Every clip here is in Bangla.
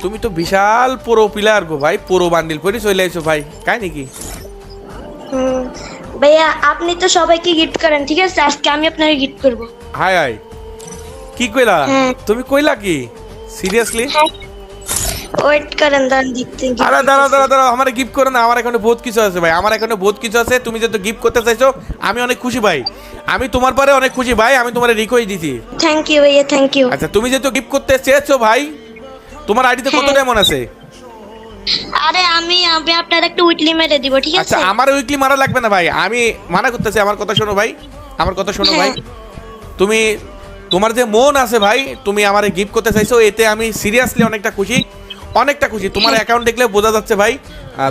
তুমি তো বিশাল পুরো প্লেয়ার গো ভাই, পুরো বান্ডিল পরে চলে আইছো ভাই, কাই নাকি? হুম, ভাইয়া আপনি তো সবাইকে গিফট করেন, ঠিক আছে আজকে আমি আপনাকে গিফট করব। হাই হাই, কি কইলা? হ্যাঁ। তুমি কইলা কি সিরিয়াসলি? ওয়েট করেন, দাঁড়ান দেখতে। আরে দাঁড়াও দাঁড়াও দাঁড়াও, আমার গিফট করো না, আমার এখানে বহুত কিছু আছে ভাই, আমার এখানে বহুত কিছু আছে। তুমি যেহেতু গিফট করতে চাইছো আমি অনেক খুশি ভাই, আমি তোমার পরে অনেক খুশি ভাই, আমি তোমার রিকোয়েস্ট দিছি। থ্যাংক ইউ ভাইয়া, থ্যাংক ইউ। আচ্ছা তুমি যেহেতু গিফট করতে চেয়েছো ভাই, তোমার আইডিতে কত হ্যাঁ। ডায়মন্ড আছে? আরে আমি আপনার একটা উইকলি মেরে দিব, ঠিক আচ্ছা আছে? আমার উইকলি মারা লাগবে না ভাই, আমি মানা করতেছি, আমার কথা শোনো ভাই, আমার কথা শোনো ভাই। হ্যাঁ। তুমি তোমার যে মন আছে ভাই, তুমি আমারে গিফট করতে চাইছো, এতে আমি সিরিয়াসলি অনেকটা খুশি, অনেকটা খুশি। তোমার অ্যাকাউন্ট দেখলে বোঝা যাচ্ছে ভাই,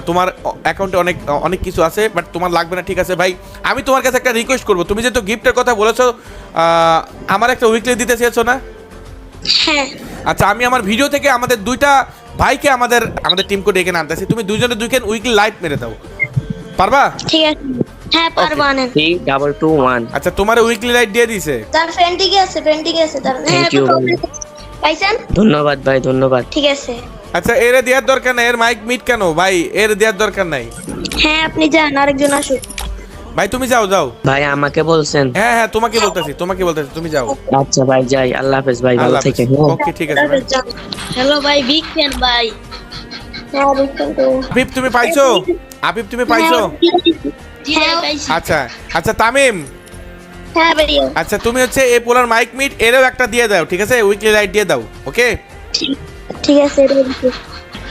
তোমার অ্যাকাউন্টে অনেক অনেক কিছু আছে, বাট তোমার লাগবে না, ঠিক আছে ভাই। আমি তোমার কাছে একটা রিকোয়েস্ট করবো, তুমি যেহেতু গিফটের কথা বলেছো, আমার একটা উইকলি দিতে চেয়েছো না? হ্যাঁ। আচ্ছা আমি আমার ভিডিও থেকে আমাদের দুইটা ভাইকে আমাদের টিম কোড এখানে আনতেছি, তুমি দুইজনে দুইখান উইকলি লাইট মেরে দাও, পারবা? ঠিক আছে, হ্যাঁ পারবো, আনেন। 3221 আচ্ছা তোমার উইকলি লাইট দিয়ে দিছে। তার ফ্রেন্ড ঠিক আছে, ফ্রেন্ড ঠিক আছে তার। হ্যাঁ Thank you, ভাই। পাইছেন? ধন্যবাদ ভাই, ধন্যবাদ। ঠিক আছে। আচ্ছা এর দেওয়ার দরকার নাই, এর মাইক মিট কেন ভাই, এর দেওয়ার দরকার নাই হ্যাঁ আপনি যান, আরেকজন আসুক। ভাই, তুমি যাও যাও। ভাই আমাকে বলছেন? হ্যাঁ হ্যাঁ তোমাকে বলতেছি, তোমাকে বলতেছি, তুমি যাও। আচ্ছা ভাই যাই, আল্লাহ হাফেজ ভাই, ভালো আল্লাহ থেকে। হাফেজ। ওকে ঠিক আছে ভাই। হ্যালো ভাই, বিগ ফ্যান ভাই। হ্যাঁ বিগ ফ্যান তো। আফিফ তুমি পাইছো? আফিফ তুমি পাইছো? হ্যাঁ পাইছি। আচ্ছা আচ্ছা তামিম, হ্যাঁ ভাইয়া। আচ্ছা তুমি হচ্ছে এই পোলার মাইক মিট এরও একটা দিয়ে দাও, ঠিক আছে? উইকলি লাইট দিয়ে দাও, ওকে? ঠিক আছে, এটা দিছি।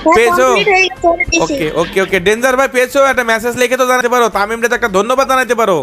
হ্যাঁ, পেয়েছো? complete হয়ে গেছে, এটা দিছি। ওকে ওকে ওকে ডেঞ্জার ভাই, পেয়েছো? একটা মেসেজ লিখে তো জানাতে পারো, তামিমরে তো একটা ধন্যবাদ জানাতে পারো।